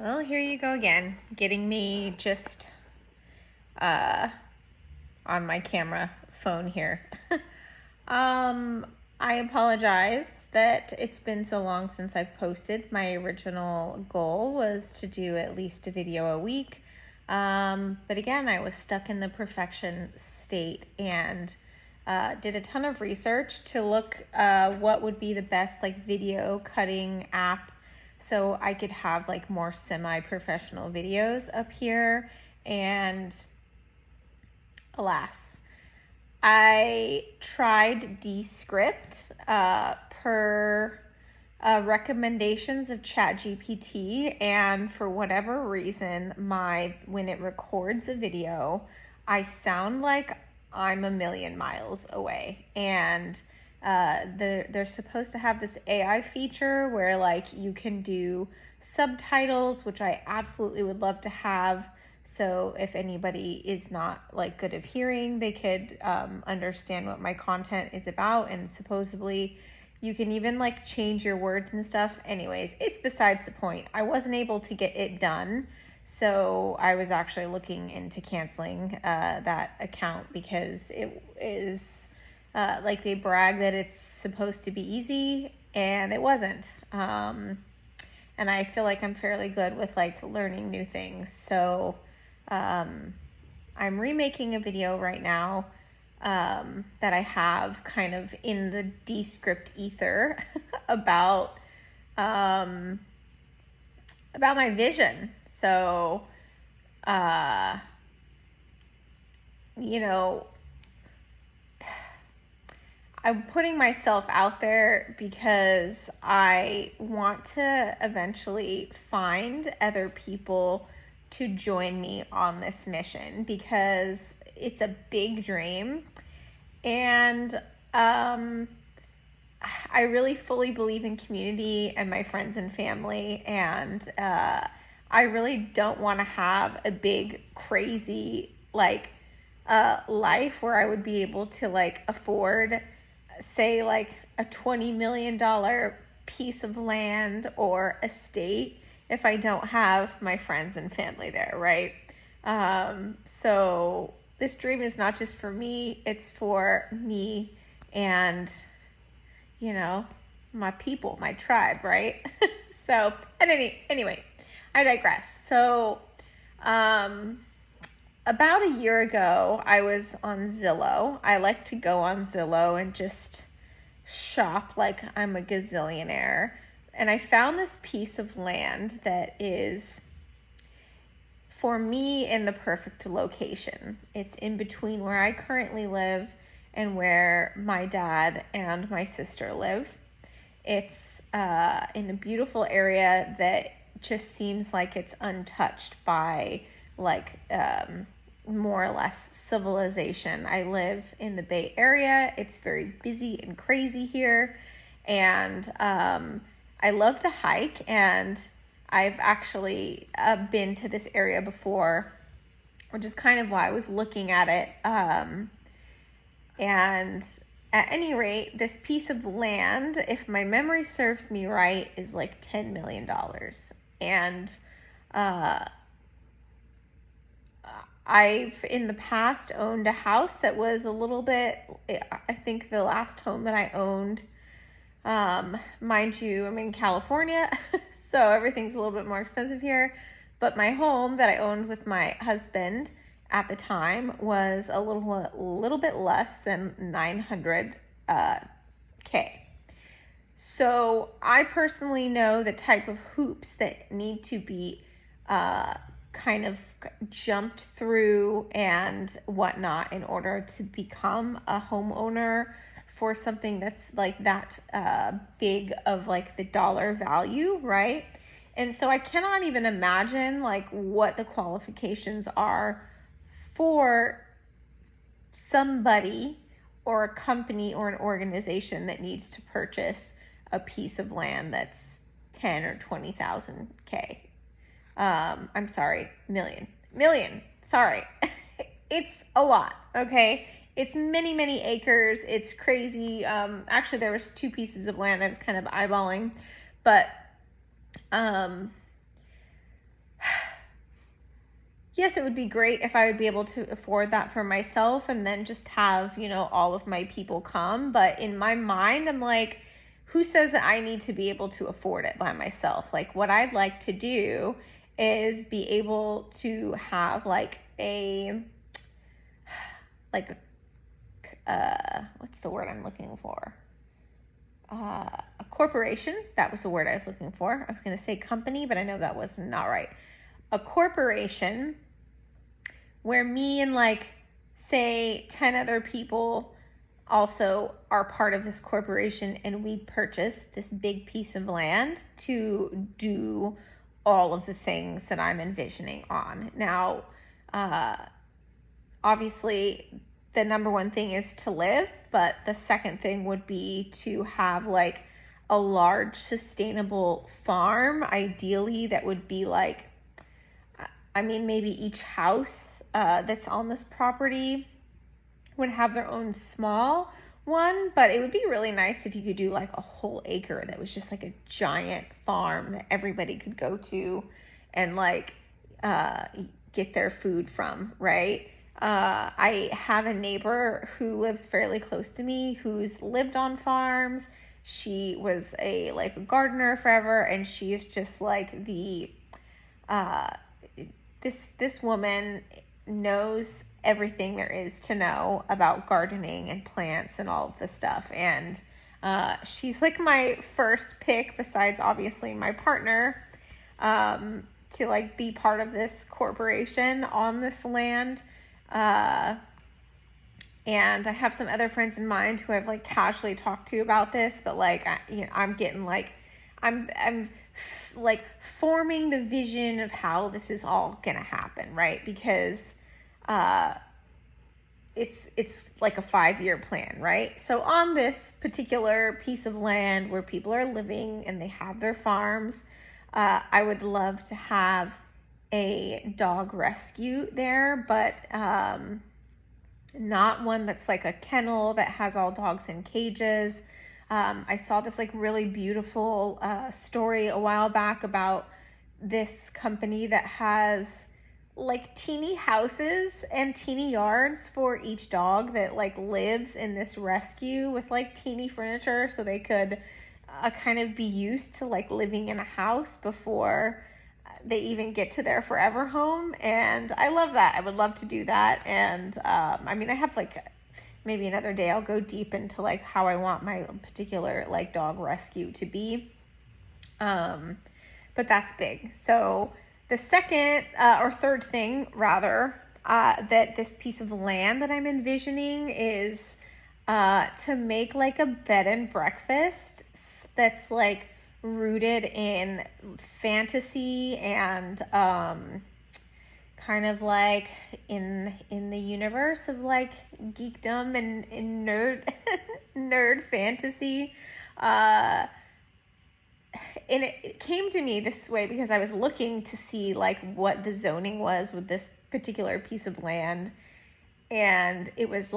Well, here you go again, getting me just uh, on my camera phone here. um, I apologize that it's been so long since I've posted. My original goal was to do at least a video a week. But again, I was stuck in the perfection state and did a ton of research to look what would be the best video cutting app so I could have more semi-professional videos up here. And alas, I tried Descript per recommendations of ChatGPT, and for whatever reason, when it records a video, I sound like I'm a million miles away. And they're supposed to have this AI feature where you can do subtitles, which I absolutely would love to have. So if anybody is not good of hearing, they could understand what my content is about. And supposedly you can even change your words and stuff. Anyways, it's besides the point. I wasn't able to get it done. So I was actually looking into canceling that account because it is they brag that it's supposed to be easy, and it wasn't. And I feel like I'm fairly good with learning new things. So I'm remaking a video right now that I have kind of in the Descript ether about my vision. So, you know, I'm putting myself out there because I want to eventually find other people to join me on this mission, because it's a big dream. And I really fully believe in community and my friends and family. And I really don't want to have a big, crazy, life where I would be able to afford, say, a $20 million piece of land or estate if I don't have my friends and family there, right? So this dream is not just for me, it's for me and, my people, my tribe, right? So, anyway, I digress. So, about a year ago, I was on Zillow. I like to go on Zillow and just shop like I'm a gazillionaire. And I found this piece of land that is, for me, in the perfect location. It's in between where I currently live and where my dad and my sister live. It's in a beautiful area that just seems like it's untouched by more or less civilization. I live in the Bay Area. It's very busy and crazy here. And I love to hike, and I've actually been to this area before, which is kind of why I was looking at it. And at any rate, this piece of land, if my memory serves me right, is like $10 million. And I've in the past owned a house that was a little bit, I think the last home that I owned, mind you, I'm in California, so everything's a little bit more expensive here. But my home that I owned with my husband at the time was a little bit less than 900K. So I personally know the type of hoops that need to be kind of jumped through and whatnot in order to become a homeowner for something that's that big of the dollar value, right? And so I cannot even imagine what the qualifications are for somebody or a company or an organization that needs to purchase a piece of land that's 10 or 20,000 K. I'm sorry, million, sorry. It's a lot, okay? It's many, many acres. It's crazy. Actually, there was 2 pieces of land I was kind of eyeballing, but yes, it would be great if I would be able to afford that for myself and then just have, all of my people come. But in my mind, I'm like, who says that I need to be able to afford it by myself? Like, what I'd like to do is be able to have like what's the word I'm looking for? A corporation. That was the word I was looking for. I was going to say company, but I know that was not right. A corporation where me and say 10 other people also are part of this corporation, and we purchase this big piece of land to do all of the things that I'm envisioning on. Now, obviously the number one thing is to live, but the second thing would be to have a large sustainable farm, ideally that would be maybe each house that's on this property would have their own small one, but it would be really nice if you could do a whole acre that was just a giant farm that everybody could go to and get their food from, right? I have a neighbor who lives fairly close to me who's lived on farms. She was a gardener forever, and she is just this woman knows everything there is to know about gardening and plants and all of this stuff. And she's my first pick, besides obviously my partner, to be part of this corporation on this land. And I have some other friends in mind who I've casually talked to about this, but I'm getting I'm forming the vision of how this is all gonna happen, right? Because it's a 5-year plan, right? So on this particular piece of land where people are living and they have their farms, I would love to have a dog rescue there, but not one that's a kennel that has all dogs in cages. I saw this really beautiful story a while back about this company that has teeny houses and teeny yards for each dog that lives in this rescue with teeny furniture, so they could kind of be used to living in a house before they even get to their forever home. And I love that. I would love to do that. And I have maybe another day I'll go deep into how I want my particular dog rescue to be. But that's big. So the second or third thing rather that this piece of land that I'm envisioning is to make a bed and breakfast that's rooted in fantasy and kind of in the universe of geekdom and nerd fantasy. And it came to me this way because I was looking to see what the zoning was with this particular piece of land, and it was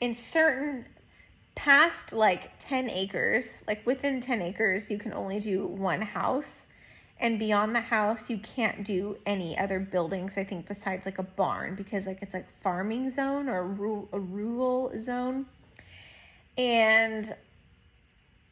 in certain past 10 acres, within 10 acres, you can only do one house, and beyond the house you can't do any other buildings, I think, besides a barn, because it's farming zone or a rural zone. And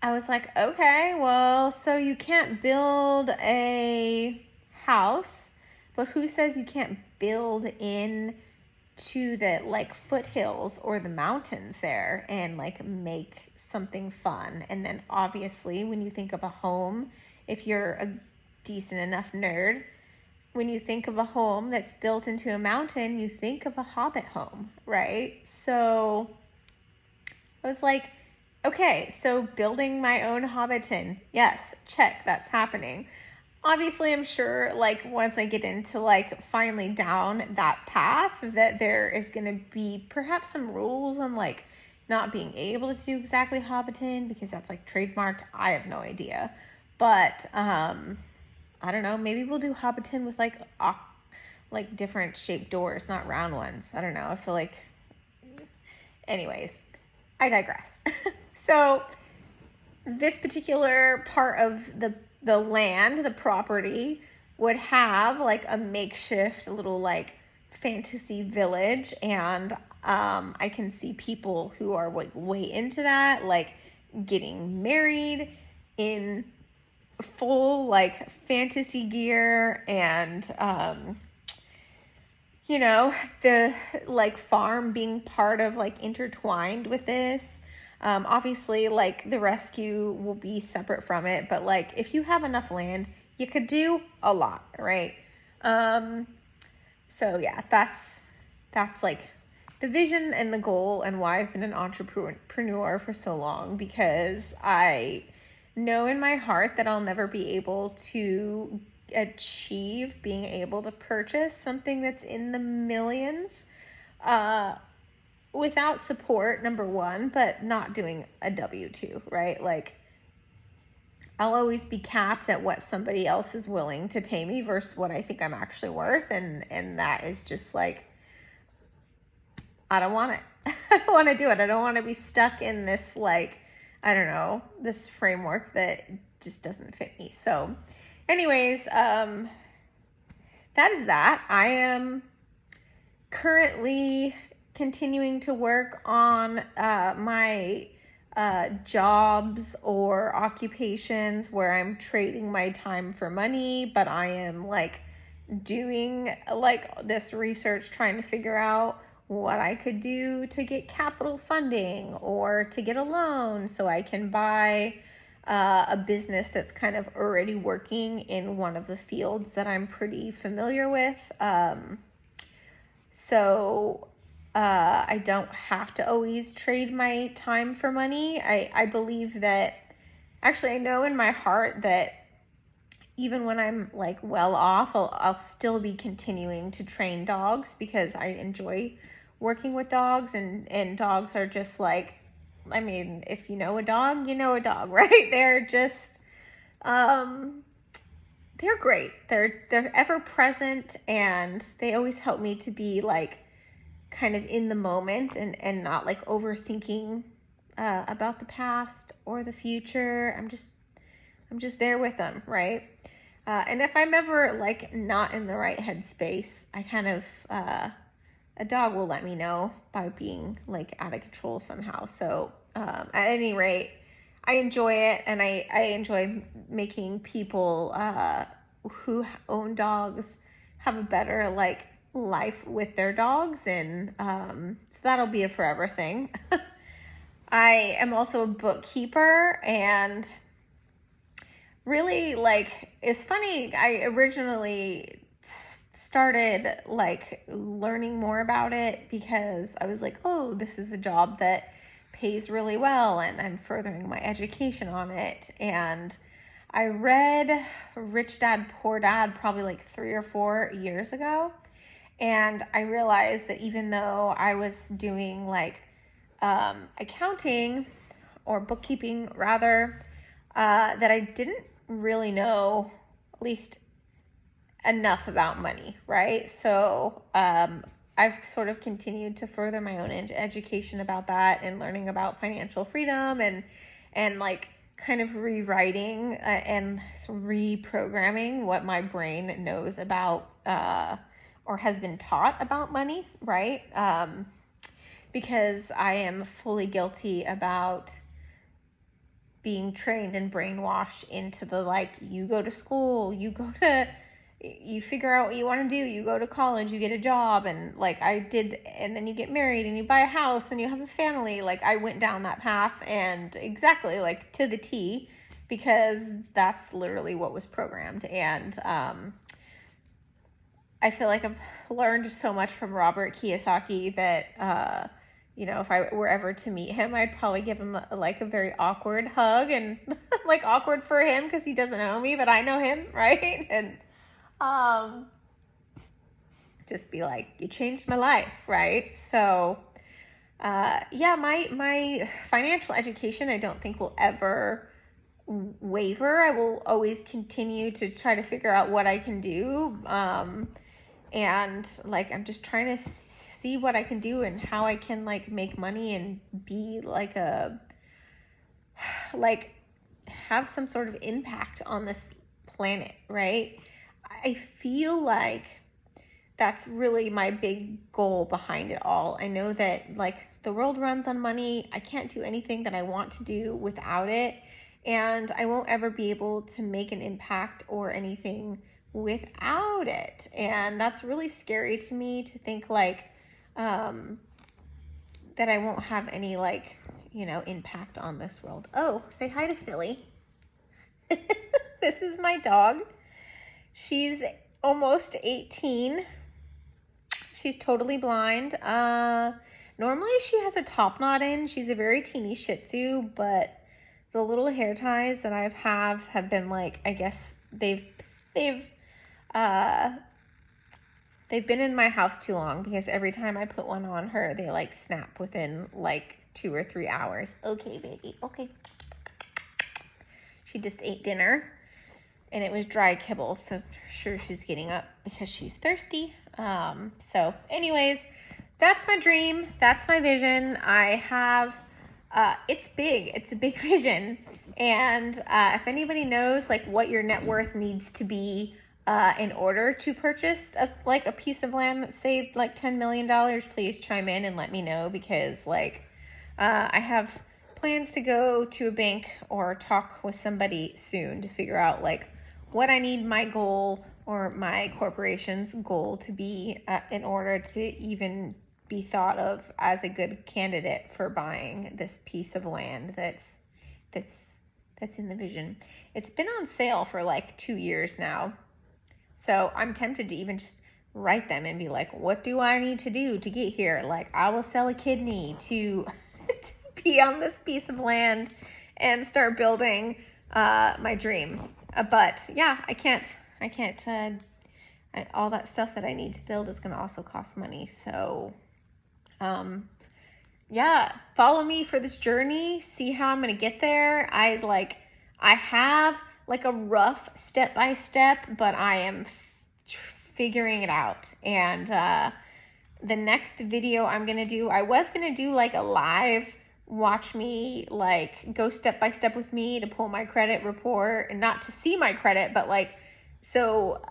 I was okay, well, so you can't build a house, but who says you can't build in to the foothills or the mountains there and make something fun? And then obviously when you think of a home, if you're a decent enough nerd, when you think of a home that's built into a mountain, you think of a hobbit home, right? So I was okay, so building my own Hobbiton, yes, check, that's happening. Obviously, I'm sure once I get into finally down that path, that there is going to be perhaps some rules on not being able to do exactly Hobbiton, because that's trademarked. I have no idea. But I don't know, maybe we'll do Hobbiton with different shaped doors, not round ones. I don't know. I feel anyways, I digress. So this particular part of the land, the property, would have like a makeshift little like fantasy village, and I can see people who are like way into that, like getting married in full like fantasy gear, and you know, the like farm being part of like intertwined with this. Obviously, like the rescue will be separate from it, but like if you have enough land, you could do a lot, right? So yeah, that's like the vision and the goal, and why I've been an entrepreneur for so long, because I know in my heart that I'll never be able to achieve being able to purchase something that's in the millions without support, number one, but not doing a W-2, right? Like, I'll always be capped at what somebody else is willing to pay me versus what I think I'm actually worth, and that is just like, I don't want it. I don't want to do it. I don't want to be stuck in this, like, I don't know, this framework that just doesn't fit me. So anyways, that is that. I am currently continuing to work on my jobs or occupations where I'm trading my time for money, but I am like doing like this research, trying to figure out what I could do to get capital funding or to get a loan so I can buy a business that's kind of already working in one of the fields that I'm pretty familiar with. So I don't have to always trade my time for money. I believe that, actually, I know in my heart that even when I'm like well off, I'll still be continuing to train dogs, because I enjoy working with dogs, and dogs are just like, I mean, if you know a dog, you know a dog, right? They're just, they're great. They're ever present, and they always help me to be like kind of in the moment, and not like overthinking about the past or the future. I'm just there with them, right? And if I'm ever like not in the right headspace, I kind of, a dog will let me know by being like out of control somehow. So at any rate, I enjoy it, and I enjoy making people who own dogs have a better like life with their dogs, and so that'll be a forever thing. I am also a bookkeeper, and really, like, it's funny, I originally started like learning more about it because I was like, oh, this is a job that pays really well, and I'm furthering my education on it. And I read Rich Dad Poor Dad probably like 3 or 4 years ago, and I realized that even though I was doing like accounting or bookkeeping rather, that I didn't really know, at least enough about money, right? So I've sort of continued to further my own education about that, and learning about financial freedom, and like kind of rewriting and reprogramming what my brain knows about or has been taught about money, right? Because I am fully guilty about being trained and brainwashed into the like, you go to school, you figure out what you want to do, you go to college, you get a job, and like I did, and then you get married and you buy a house and you have a family. Like I went down that path, and exactly like to the T, because that's literally what was programmed. And I feel like I've learned so much from Robert Kiyosaki that you know, if I were ever to meet him, I'd probably give him like a very awkward hug, and like awkward for him because he doesn't know me, but I know him, right? And just be like, you changed my life, right? So yeah, my financial education, I don't think will ever waver. I will always continue to try to figure out what I can do, and like I'm just trying to see what I can do and how I can like make money and be like like have some sort of impact on this planet, right? I feel like that's really my big goal behind it all. I know that like the world runs on money. I can't do anything that I want to do without it. And I won't ever be able to make an impact or anything without it. And that's really scary to me to think like that I won't have any like, impact on this world. Oh, say hi to Philly. This is my dog. She's almost 18. She's totally blind. Normally she has a top knot in. She's a very teeny Shih Tzu, but the little hair ties that have been like, I guess they've been in my house too long, because every time I put one on her, they like snap within like 2 or 3 hours. Okay, baby. Okay. She just ate dinner and it was dry kibble, so sure she's getting up because she's thirsty. So anyways, that's my dream. That's my vision. I have, it's big. It's a big vision. And if anybody knows like what your net worth needs to be in order to purchase a piece of land that saved like $10 million, please chime in and let me know, because like I have plans to go to a bank or talk with somebody soon to figure out like what I need my goal or my corporation's goal to be in order to even be thought of as a good candidate for buying this piece of land that's in the vision. It's been on sale for like 2 years now. So I'm tempted to even just write them and be like, what do I need to do to get here? Like, I will sell a kidney to be on this piece of land and start building my dream. But yeah, I can't, all that stuff that I need to build is going to also cost money. So, yeah, follow me for this journey. See how I'm going to get there. I have like a rough step-by-step, but I am figuring it out. And the next video I'm going to do, I was going to do like a live watch me like go step by step with me to pull my credit report, and not to see my credit, but like so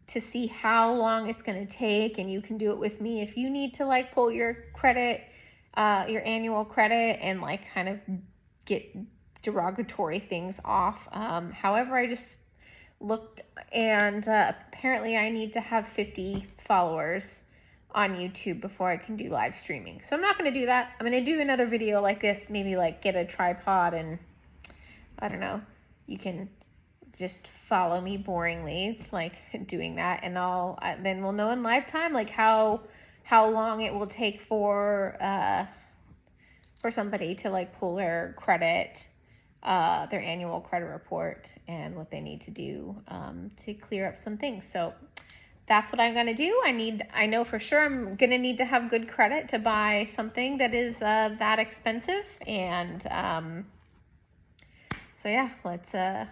to see how long it's going to take. And you can do it with me if you need to like pull your credit, your annual credit, and like kind of get derogatory things off. However, I just looked, and apparently I need to have 50 followers on YouTube before I can do live streaming. So I'm not going to do that. I'm going to do another video like this, maybe like get a tripod, and I don't know, you can just follow me boringly like doing that, and then we'll know in live time like how long it will take for somebody to like pull their credit, their annual credit report, and what they need to do to clear up some things. So that's what I'm going to do. I know for sure I'm going to need to have good credit to buy something that is that expensive. And so yeah, let's, I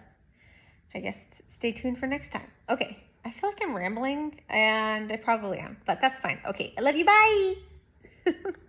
guess, stay tuned for next time. Okay. I feel like I'm rambling, and I probably am, but that's fine. Okay. I love you. Bye.